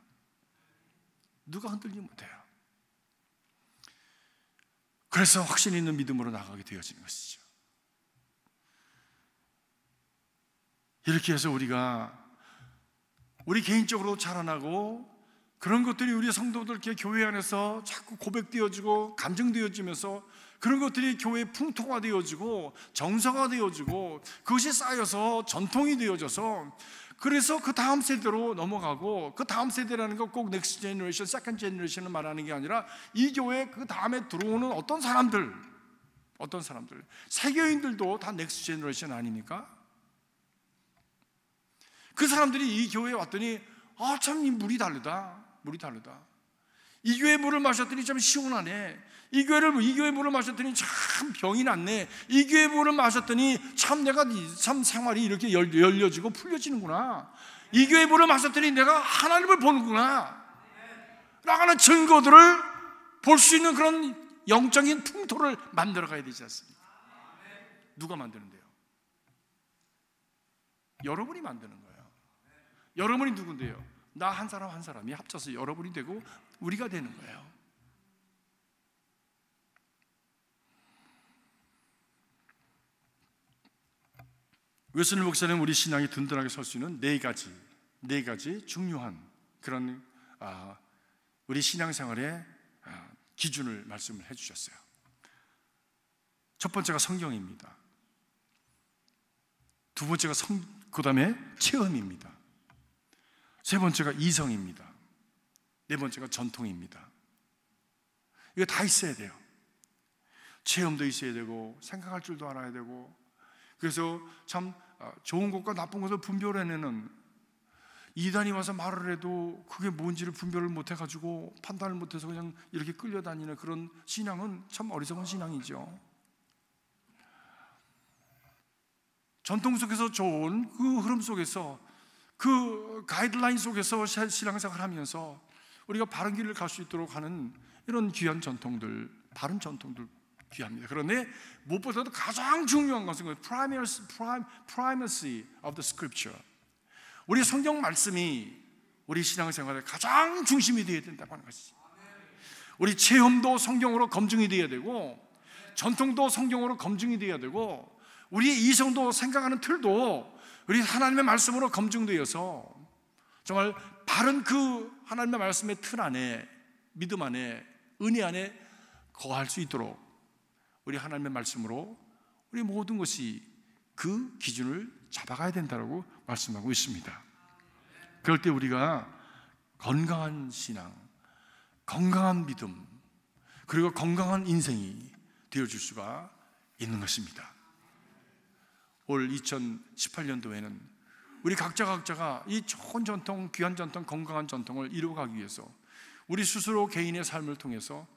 누가 흔들지 못해요. 그래서 확신 있는 믿음으로 나가게 되어지는 것이죠. 이렇게 해서 우리 개인적으로 자라나고, 그런 것들이 우리 성도들께 교회 안에서 자꾸 고백되어지고 감정되어지면서 그런 것들이 교회의 풍토가 되어지고 정서가 되어지고 그것이 쌓여서 전통이 되어져서, 그래서 그 다음 세대로 넘어가고, 그 다음 세대라는 건 꼭 넥스트 제너레이션, 세컨드 제너레이션을 말하는 게 아니라 이 교회 그 다음에 들어오는 어떤 사람들, 세계인들도 다 넥스트 제너레이션 아닙니까? 그 사람들이 이 교회에 왔더니 참 이 물이 다르다. 이 교회 물을 마셨더니 참 시원하네. 이 교회 물을 마셨더니 참 병이 낫네. 이 교회 물을 마셨더니 참 내가 참 생활이 이렇게 열려지고 풀려지는구나. 이 교회 물을 마셨더니 내가 하나님을 보는구나 라고 하는 증거들을 볼 수 있는 그런 영적인 풍토를 만들어 가야 되지 않습니까? 누가 만드는데요? 여러분이 만드는 거예요. 여러분이 누군데요? 나 한 사람이 합쳐서 여러분이 되고 우리가 되는 거예요. 웨슬리 목사는 우리 신앙이 든든하게 설 수 있는 네 가지 중요한 그런 우리 신앙생활의 기준을 말씀을 해주셨어요. 첫 번째가 성경입니다. 두 번째가 그 다음에 체험입니다. 세 번째가 이성입니다. 네 번째가 전통입니다. 이거 다 있어야 돼요. 체험도 있어야 되고 생각할 줄도 알아야 되고, 그래서 참 좋은 것과 나쁜 것을 분별해내는, 이단이 와서 말을 해도 그게 뭔지를 분별을 못해가지고 판단을 못해서 그냥 이렇게 끌려다니는 그런 신앙은 참 어리석은 신앙이죠. 전통 속에서 좋은 그 흐름 속에서, 그 가이드라인 속에서 신앙생활을 하면서 우리가 바른 길을 갈 수 있도록 하는 이런 귀한 전통들, 바른 전통들 귀합니다. 그런데 무엇보다도 가장 중요한 것은 primacy of the scripture, 우리 성경 말씀이 우리 신앙생활의 가장 중심이 되어야 된다고 하는 것이죠. 우리 체험도 성경으로 검증이 되어야 되고, 전통도 성경으로 검증이 되어야 되고, 우리의 이성도 생각하는 틀도 우리 하나님의 말씀으로 검증되어서 정말 바른 그 하나님의 말씀의 틀 안에, 믿음 안에, 은혜 안에 거할 수 있도록 우리 하나님의 말씀으로 우리 모든 것이 그 기준을 잡아가야 된다고 말씀하고 있습니다. 그럴 때 우리가 건강한 신앙, 건강한 믿음, 그리고 건강한 인생이 되어줄 수가 있는 것입니다. 올 2018년도에는 우리 각자가 이 좋은 전통, 귀한 전통, 건강한 전통을 이루어가기 위해서 우리 스스로 개인의 삶을 통해서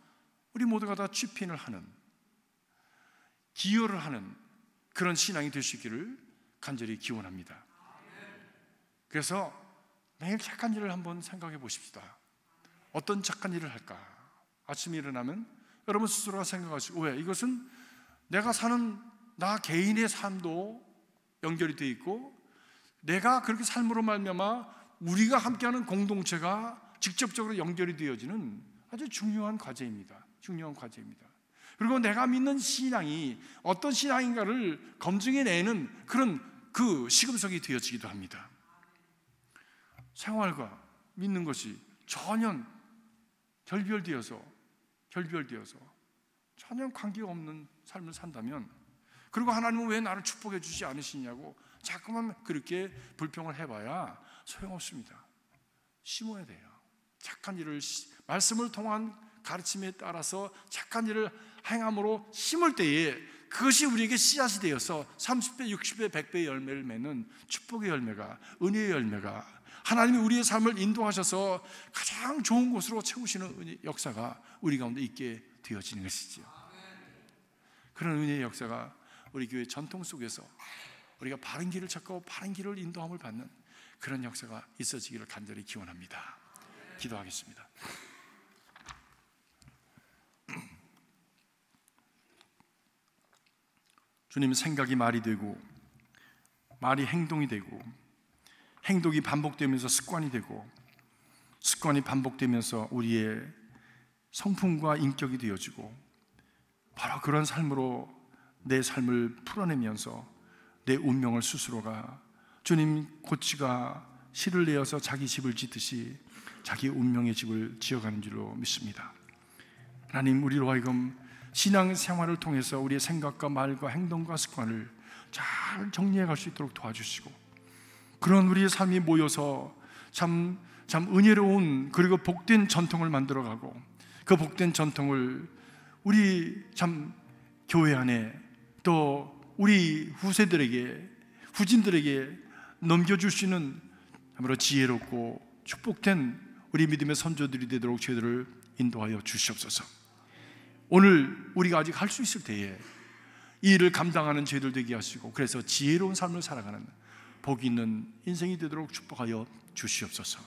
우리 모두가 다 취핀을 하는, 기여를 하는 그런 신앙이 될 수 있기를 간절히 기원합니다. 그래서 매일 착한 일을 한번 생각해 보십시다. 어떤 착한 일을 할까? 아침에 일어나면 여러분 스스로가 생각하시고, 왜? 이것은 내가 사는 나 개인의 삶도 연결이 되어 있고, 내가 그렇게 삶으로 말미암아 우리가 함께하는 공동체가 직접적으로 연결이 되어지는 아주 중요한 과제입니다. 중요한 과제입니다. 그리고 내가 믿는 신앙이 어떤 신앙인가를 검증해내는 그런 그 시금석이 되어지기도 합니다. 생활과 믿는 것이 전혀 결별되어서 전혀 관계가 없는 삶을 산다면, 그리고 하나님은 왜 나를 축복해 주지 않으시냐고 자꾸만 그렇게 불평을 해봐야 소용없습니다. 심어야 돼요. 착한 일을, 말씀을 통한 가르침에 따라서 착한 일을 행함으로 심을 때에 그것이 우리에게 씨앗이 되어서 30배, 60배, 100배의 열매를 맺는 축복의 열매가, 은혜의 열매가, 하나님이 우리의 삶을 인도하셔서 가장 좋은 곳으로 채우시는 역사가 우리 가운데 있게 되어지는 것이죠. 그런 은혜의 역사가 우리 교회 전통 속에서 우리가 바른 길을 찾고 바른 길을 인도함을 받는 그런 역사가 있어지기를 간절히 기원합니다. 기도하겠습니다. 주님, 생각이 말이 되고 말이 행동이 되고 행동이 반복되면서 습관이 되고 습관이 반복되면서 우리의 성품과 인격이 되어지고, 바로 그런 삶으로 내 삶을 풀어내면서 내 운명을 스스로가, 주님, 고치가 실을 내어서 자기 집을 짓듯이 자기 운명의 집을 지어가는 줄로 믿습니다. 하나님, 우리로 하여금 신앙생활을 통해서 우리의 생각과 말과 행동과 습관을 잘 정리해 갈 수 있도록 도와주시고, 그런 우리의 삶이 모여서 참 은혜로운 그리고 복된 전통을 만들어가고, 그 복된 전통을 우리 참 교회 안에 또 우리 후세들에게, 후진들에게 넘겨줄 수 있는 참으로 지혜롭고 축복된 우리 믿음의 선조들이 되도록 저희들을 인도하여 주시옵소서. 오늘 우리가 아직 할 수 있을 때에 이 일을 감당하는 저희들 되게 하시고, 그래서 지혜로운 삶을 살아가는 복 있는 인생이 되도록 축복하여 주시옵소서.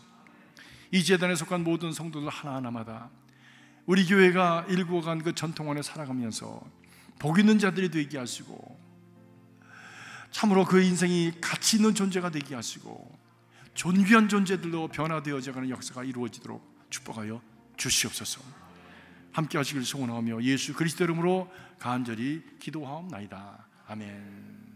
이 제단에 속한 모든 성도들 하나하나마다 우리 교회가 일구어간 그 전통 안에 살아가면서 복 있는 자들이 되게 하시고, 참으로 그 인생이 가치 있는 존재가 되게 하시고, 존귀한 존재들로 변화되어져가는 역사가 이루어지도록 축복하여 주시옵소서. 함께 하시길 소원하며 예수 그리스도 이름으로 간절히 기도하옵나이다. 아멘.